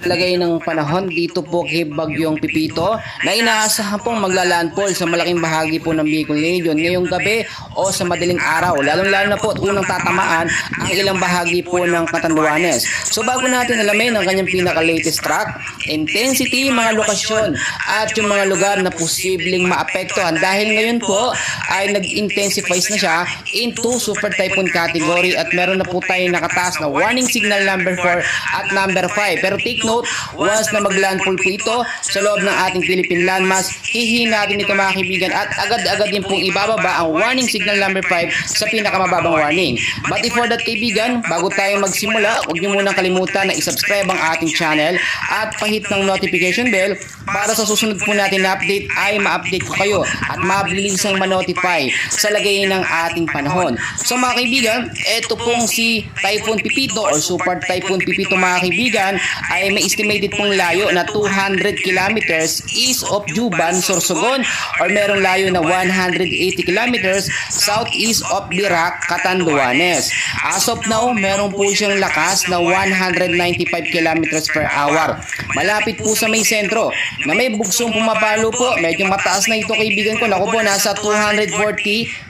lagay ng panahon dito po kay Bagyong Pipito na inaasahan pong maglalandfall sa malaking bahagi po ng Bicol Region ngayong gabi o sa madaling araw, lalong-lalo na po at unang tatamaan ang ilang bahagi po ng Catanduanes. So bago natin alamin ang kanyang pinaka-latest track, intensity, mga lokasyon at yung mga lugar na posibleng maapektuhan dahil ngayon po ay nag-intensify na siya into Super Typhoon category at meron na po tayong nakataas na warning signal number 4 at number 5. Pero take note, once na maglandfall po ito sa loob ng ating Philippine landmass, hihina din ito mga kaibigan at agad-agad din pong ibababa ang warning signal number 5 sa pinakamababang warning. But before that kaibigan, bago tayo magsimula, huwag niyo munang kalimutan na isubscribe ang ating channel at pahit ng notification bell para sa susunod po natin na update ay ma-update ko kayo at mabilisang ma-notify sa lagay ng ating panahon. So mga kaibigan, ito pong si Typhoon Pipito or Super Typhoon Pipito mga kaibigan ay may estimated pong layo na 200 kilometers east of Juban, Sorsogon or merong layo na 180 kilometers southeast of Dirac, Catanduanes. As of now, meron po siyang lakas na 195 kilometers per hour. Malapit po sa may sentro na may bugsong pumapalo po. Medyo mataas na ito kaibigan ko. Naku po, nasa 240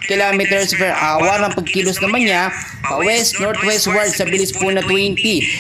kilometers per hour. Ang pagkilos naman niya pa west, northwestward sa bilis po na 20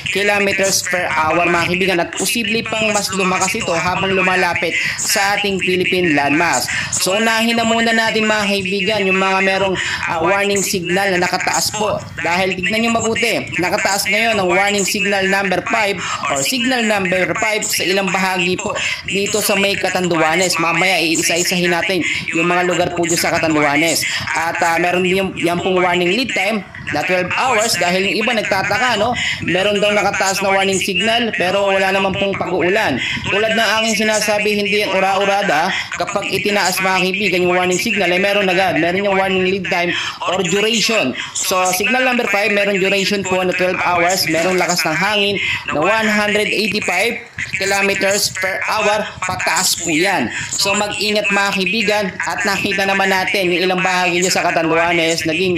kilometers per hour mga kaibigan at posible pang mas lumakas ito habang lumalapit sa ating Philippine landmass. So unahin na muna natin mga kaibigan yung mga merong warning signal na nakataas po dahil tignan nyo mabuti, nakataas ngayon ang warning signal number 5 or signal number 5 sa ilang bahagi po dito sa may Catanduanes. Mamaya iisa-isahin natin yung mga lugar po dito sa Catanduanes at meron din yan pong warning lead time na 12 hours dahil yung iba nagtataka no, meron daw nakataas na warning signal pero wala naman pong pag-uulan. Tulad ng aking sinasabi, hindi yan ura-urada. Kapag itinaas mga kaibigan yung warning signal ay meron agad, meron yung warning lead time or duration. So signal number 5 meron duration po na 12 hours, meron lakas ng hangin na 185 kilometers per hour, pataas po yan. So mag-ingat mga kaibigan at nakita naman natin yung ilang bahagi niya sa Catanduanes naging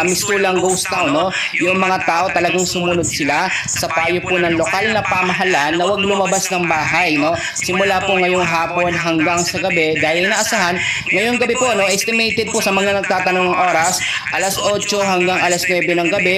mistulang ghost town no. Yung mga tao talagang sumunod sila sa payo po ng lokal na pamahalaan na huwag lumabas ng bahay no. Simula po ngayong hapon hanggang sa gabi dahil inaasahan ngayong gabi po no, estimated po sa mga nagtatanong ng oras alas 8 hanggang alas 9 ng gabi,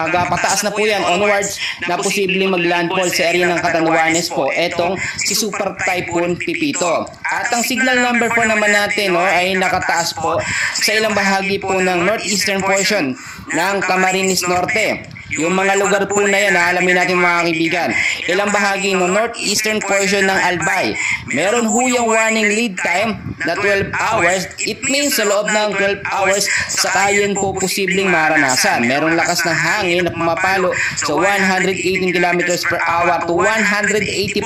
pataas na po yan onwards na posibleng maglandfall sa area ng Catanduanes po etong si Super Typhoon Pipito. At ang signal number 4 naman natin no, ay nakataas po sa ilang bahagi po ng northeastern portion ng Camarines Norte. Yung mga lugar po na yan, alamin natin mga kaibigan. Ilang bahagi ng northeastern portion ng Albay. Meron huyang warning lead time na 12 hours. It means sa loob ng 12 hours, saka yun po posibleng maranasan. Merong lakas ng hangin na pumapalo sa 118 kilometers per hour to 184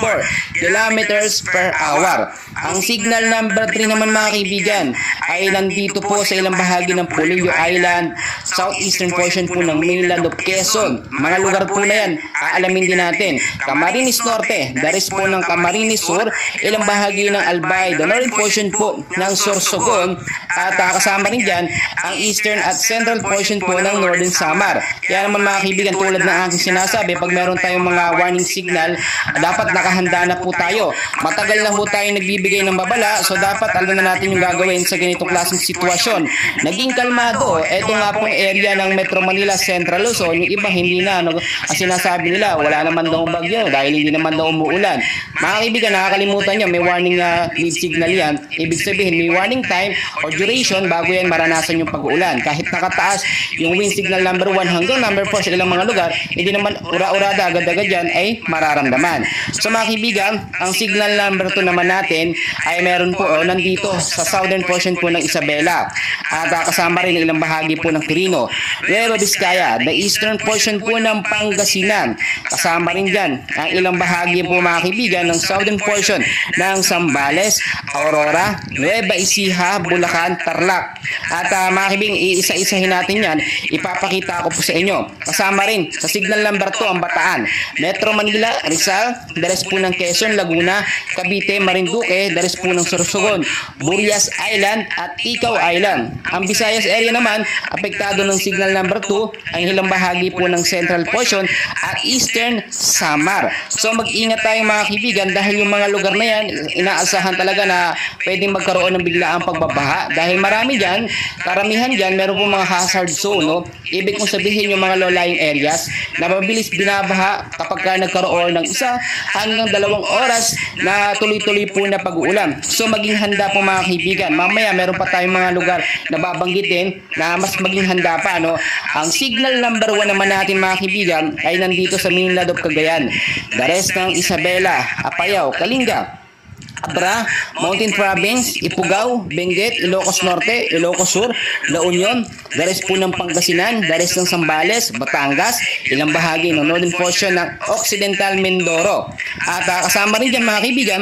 kilometers per hour. Ang signal number 3 naman mga kaibigan ay nandito po sa ilang bahagi ng Polillo Island, southeastern portion po ng mainland of Quezon. Mga lugar po na yan, aalamin din natin. Camarines Norte, daris po ng Camarines Sur, ilang bahagi ng Albay, the northern portion po ng Sorsogon, at kasama rin dyan ang eastern at central portion po ng Northern Samar. Kaya naman mga kaibigan, tulad ng aking sinasabi, pag meron tayong mga warning signal, dapat nakahanda na po tayo. Matagal na po tayo nagbibigay ng babala, so dapat alam na natin yung gagawin sa ganitong klaseng sitwasyon. Naging kalmado, eto nga pong area ng Metro Manila, Central Luzon, yung iba hindi na, no? Sinasabi nila wala naman daw bagyo dahil hindi naman daw umuulan. Mga kaibigan, nakakalimutan nyo, may warning lead signal yan. Ibig sabihin may warning time or duration bago yan maranasan yung pag-uulan. Kahit nakataas yung wind signal number 1 hanggang number 4 sa ilang mga lugar, hindi naman ura-urada agad-agad yan ay mararamdaman. So mga kaibigan, ang signal number 2 naman natin ay meron po nandito sa southern portion po ng Isabela at kasama rin ilang bahagi po ng Quirino, Nueva Vizcaya, the eastern portion po ng Pangasinan. Kasama rin dyan ang ilang bahagi po mga kaibigan ng southern portion ng Zambales, Aurora, Manila, Nueva Ecija, Bulacan, Tarlac. At mga kaibigan, iisa-isahin natin yan. Ipapakita ko po sa inyo. Kasama rin sa signal number 2 ang Bataan, Metro Manila, Rizal, dares po ng Quezon, Laguna, Cavite, Marinduque, dares po ng Sorsogon, Burias Island at Icao Island. Ang Visayas area naman, apektado ng signal number 2 ang ilang bahagi po ng Central Portion at Eastern Samar. So mag-ingat tayo mga kaibigan dahil yung mga lugar na yan, inaasahan talaga na pwedeng magkaroon ng biglaang pagbabaha dahil marami dyan, karamihan dyan, meron po mga hazard zone. No? Ibig kong sabihin yung mga low-lying areas na mabilis binabaha kapag nagkaroon ng 1 hanggang 2 oras na tuloy-tuloy po na pag-uulan. So maging handa po mga kaibigan. Mamaya meron pa tayong mga lugar na babanggitin na mas maging handa pa. No? Ang signal number 1 naman natin mga kaibigan ay nandito sa Minladop, Cagayan, dares ng Isabela, Apayao, Kalinga, Abra, Mountain Province, Ifugao, Benguet, Ilocos Norte, Ilocos Sur, La Union, dares po ng Pangasinan, dares ng Zambales, Batangas, ilang bahagi ng northern portion ng Occidental Mindoro. At kasama rin dyan mga kaibigan,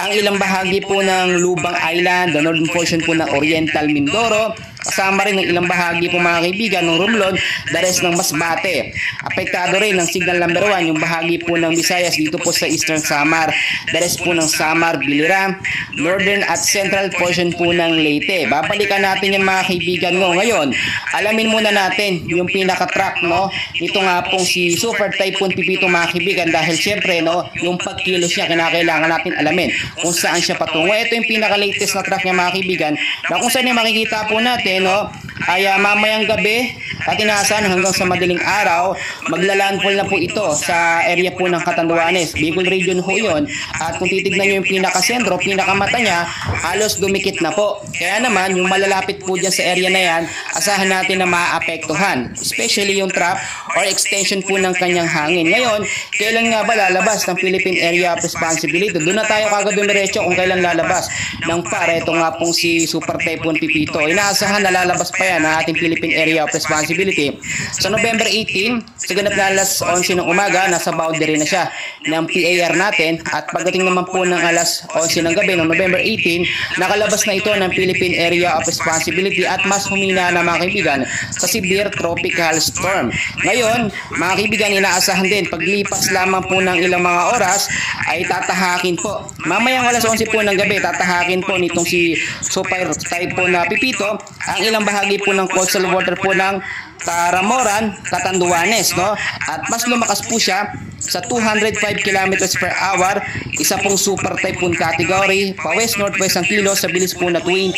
ang ilang bahagi po ng Lubang Island, the northern portion po ng Oriental Mindoro, kasama rin ng ilang bahagi po mga kaibigan ng Romblon, dares ng Masbate. Apektado rin ng signal number 1 yung bahagi po ng Visayas dito po sa Eastern Samar, dares po ng Samar, Biliran, Northern at Central portion po ng Leyte. Babalikan natin yung mga kaibigan mo. Ngayon, alamin muna natin yung pinaka-track, no? Ito nga pong si Super Typhoon Pipito mga kaibigan dahil syempre, no, yung pagkilos niya kinakailangan natin alamin kung saan siya patungo. Ito yung pinaka-latest na track niya mga kaibigan na kung saan yung makikita po natin, no, ay mamayang gabi at inaasahan hanggang sa madaling araw maglalandfall na po ito sa area po ng Catanduanes, Bicol Region ho yun. At kung titignan nyo yung pinakasentro, pinakamata niya, halos dumikit na po. Kaya naman yung malalapit po dyan sa area na yan, asahan natin na maapektuhan, especially yung trap or extension po ng kanyang hangin. Ngayon, kailan nga ba lalabas ng Philippine Area of Responsibility? Doon na tayo kagad dumiretso kung kailan lalabas ng PAR. Ito nga pong si Super Typhoon Pipito. Inaasahan na lalabas pa yan ang ating Philippine Area of Responsibility sa November 18, sa ganap na alas 11 ng umaga, nasa boundary na siya ng PAR natin. At pagdating naman po ng alas 11 ng gabi ng November 18, nakalabas na ito ng Philippine Area of Responsibility at mas humina na mga kaibigan sa severe tropical storm. Ngayon, mga kaibigan, inaasahan din paglipas lamang po ng ilang mga oras ay tatahakin po. Mamayang alas 11 po ng gabi, tatahakin po nitong si Super Typhoon na Pipito ang ilang bahagi po ng coastal water po ng Taramoran, Catanduanes, no? At mas lumakas po siya sa 205 km per hour, isa pong super typhoon category, pa-west northwest ang kilos sa bilis po na 20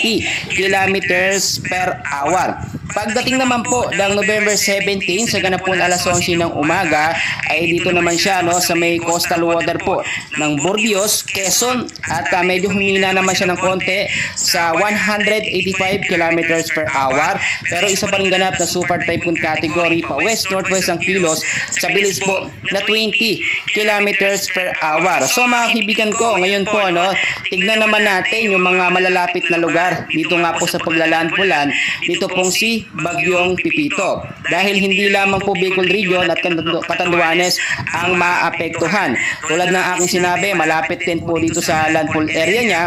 km per hour. Pagdating naman po ng November 17 sa ganap po alas 11 ng umaga ay dito naman siya, no, sa may coastal water po ng Burgos, Quezon, at medyo humina naman siya ng konti sa 185 km per hour, pero isa pa rin ganap na super typhoon category, pa west northwest ang kilos sa bilis po na 20 km per hour. So mga kaibigan ko, ngayon po, no, tignan naman natin yung mga malalapit na lugar dito nga po sa paglalandfallan dito pong si Bagyong Pipito, dahil hindi lamang po Bicol Region at Catanduanes ang maapektuhan. Tulad ng aking sinabi, malapit din po dito sa landfall area niya.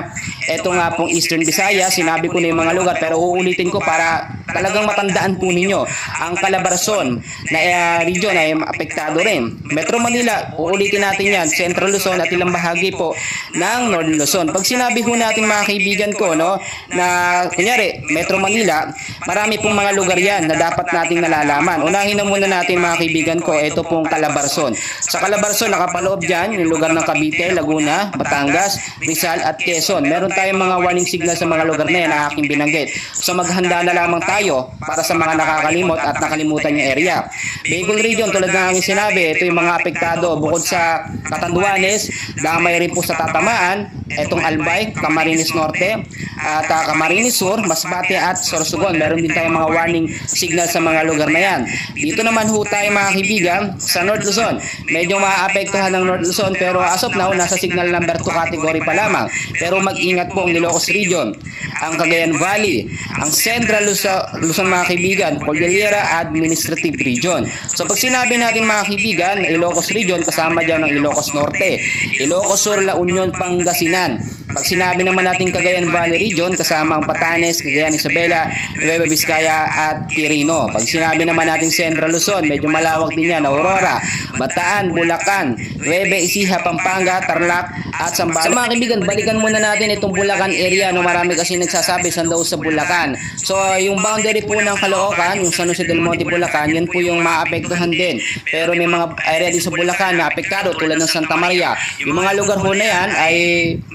Ito nga pong Eastern Visayas, sinabi ko na yung mga lugar pero uulitin ko para talagang matandaan po ninyo. Ang Calabarzon na region ay apektado rin. Metro Manila, uulitin natin yan. Central Luzon at ilang bahagi po ng Northern Luzon. Pag sinabi po natin mga kaibigan ko, no, na kunyari Metro Manila, marami pong mga lugar yan na dapat nating nalalaman. Unahin na muna natin mga kaibigan ko, ito pong Calabarzon. Sa Calabarzon, nakapaloob dyan yung lugar ng Cavite, Laguna, Batangas, Rizal at Quezon. Meron tayong mga warning signal sa mga lugar na yan na aking binanggit. So maghanda na lamang tayo para sa mga nakakalimot at nakalimutan yung area. Bicol Region, tulad ng aking sinabi, ito yung mga apektado. Bukod sa Catanduanes, damay rin po sa tatamaan, itong Albay, Camarines Norte, at Camarines Sur, Masbate at Sorsogon. Meron din tayong mga warning signal sa mga lugar na yan. Dito naman ho tayo mga kaibigan sa North Luzon. Medyo maapektuhan ng North Luzon pero as of now, nasa signal number 2 category pa lamang. Pero mag-ingat po ang Ilocos Region, ang Cagayan Valley, ang Central Luzon mga kaibigan, Cordillera Administrative Region. So pag sinabi natin mga kaibigan, Ilocos Region, kasama dyan ang Ilocos Norte, Ilocos Sur, La Union, Pangasinan, Pangasinan. Pag sinabi naman natin Cagayan Valley Region, kasama ang Batanes, Cagayan, Isabela, Nueva Vizcaya at Quirino. Pag sinabi naman natin Central Luzon, medyo malawak din yan, Aurora, Bataan, Bulacan, Nueva Ecija, Pampanga, Tarlac at Zambales. Sa mga kaibigan, balikan muna natin itong Bulacan area. Marami kasi nagsasabi saan daw sa Bulacan. So yung boundary po ng Caloocan, yung San Jose del Monte, Bulacan, yan po yung maapektuhan din. Pero may mga area din sa Bulacan na apektado tulad ng Santa Maria. Yung mga lugar ho na yan ay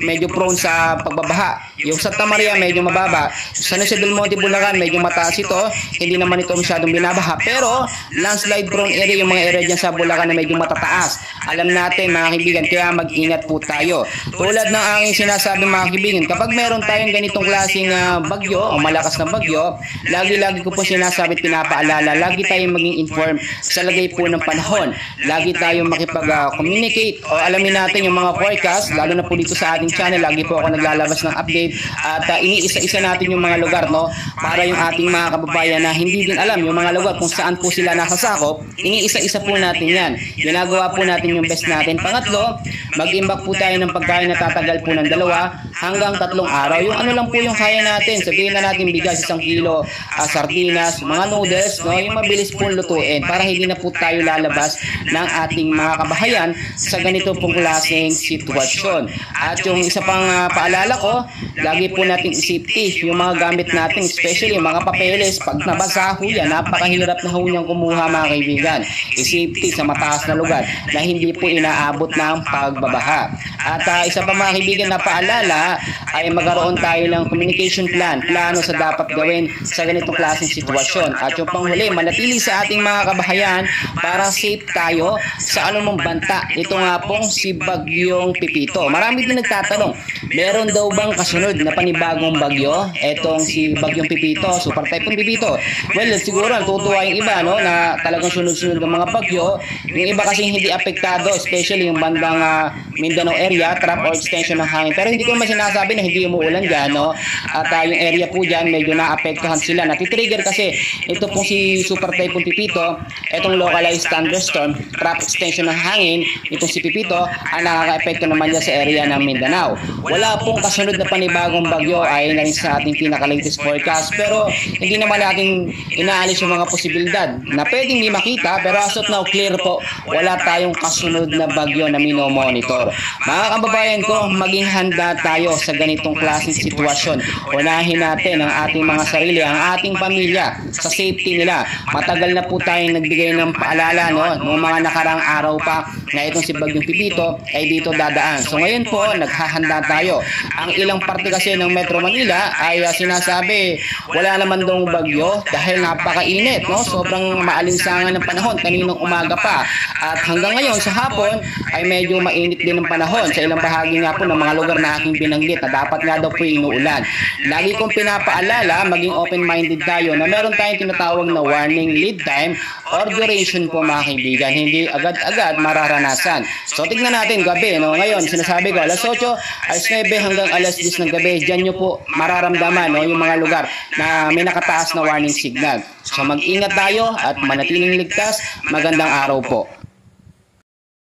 medyo prone sa pagbabaha. Yung Santa Maria medyo mababa. San Jose del Monte, Bulacan medyo mataas ito. Hindi naman ito masyadong binabaha. Pero landslide prone area, yung mga area dyan sa Bulacan na medyo matataas. Alam natin mga kaibigan, kaya mag-ingat po tayo. Tulad ng aking sinasabi mga kaibigan, kapag meron tayong ganitong klaseng bagyo o malakas na bagyo, lagi-lagi ko po sinasabi at pinapaalala, lagi tayong maging informed sa lagay po ng panahon. Lagi tayong makipag-communicate o alamin natin yung mga forecast, lalo na po dito sa ating channel. Lagi po ako naglalabas ng update at iniisa-isa natin yung mga lugar, no, para yung ating mga kababayan na hindi din alam yung mga lugar kung saan po sila nakasakop, iniisa-isa po natin yan. Ginagawa po natin yung best natin. Pangatlo, mag-imbak po tayo ng pagkain na tatagal po ng 2 hanggang 3 araw. Yung ano lang po yung kaya natin. Sabihin na natin bigas 1 kilo, sardinas, mga noodles, no, yung mabilis po lutuin para hindi na po tayo lalabas ng ating mga kabahayan sa ganito pong klaseng sitwasyon. At yung isa pang paalala ko, lagi po natin i-safety yung mga gamit natin, especially yung mga papeles. Pag nabasa ho yan, napakahirap na ho niyang kumuha mga kaibigan. I-safety sa mataas na lugar na hindi po inaabot ng pagbabaha. At isa pa mga kaibigan na paalala ay magkaroon tayo ng communication plan, plano sa dapat gawin sa ganitong klaseng sitwasyon. At yung panghuli, manatili sa ating mga kabahayan para safe tayo sa anumang banta. Ito nga pong si Bagyong Pipito. Marami din nagtatanong, meron daw bang kasunod na panibagong bagyo? Etong si Bagyong Pipito, Super Typhoon Pipito. Well, siguro natutuwa yung iba, no, na talagang sunod-sunod ng mga bagyo. Yung iba kasi hindi apektado, especially yung bandang Mindanao area, trap or extension ng hangin. Pero hindi ko naman sinasabi na hindi umuulan dyan, no? At yung area po dyan, medyo naapektuhan sila. Natitrigger kasi ito pong si Super Typhoon Pipito, itong localized thunderstorm, trap extension ng hangin, itong si Pipito, ang nakaka-epekto naman niya sa area ng Mindanao. Wala pong kasunod na panibagong bagyo ay na rin sa ating pinaka-latest forecast. Pero hindi naman natin inaalis yung mga posibilidad na pwedeng hindi makita. Pero as of now, clear po, wala tayong kasunod na bagyo na minomonitor. Mga kababayan ko, maging handa tayo sa ganitong klaseng sitwasyon. Unahin natin ang ating mga sarili, ang ating pamilya sa safety nila. Matagal na po tayong nagbigay ng paalala, no, noong mga nakarang araw pa na itong si Bagyong Pipito ay dito dadaan. So ngayon po, naghahanda tayo. Ang ilang parte kasi ng Metro Manila ay sinasabi wala naman daw bagyo dahil napakainit, no? Sobrang maalinsangan ng panahon kaninang umaga pa. At hanggang ngayon sa hapon ay medyo mainit din ng panahon sa ilang bahagi nga po ng mga lugar na aking binanggit na dapat nga daw po inuulan. Lagi kong pinapaalala, maging open-minded tayo na meron tayong tinatawag na warning lead time or duration po mga kaibigan. Hindi agad-agad mararanasan. So tignan natin gabi, no? Ngayon sinasabi ko alas 8, alas 9 hanggang alas 10 ng gabi. Diyan nyo po mararamdaman, no, yung mga lugar na may nakataas na warning signal. So mag-ingat tayo at manatiling ligtas. Magandang araw po.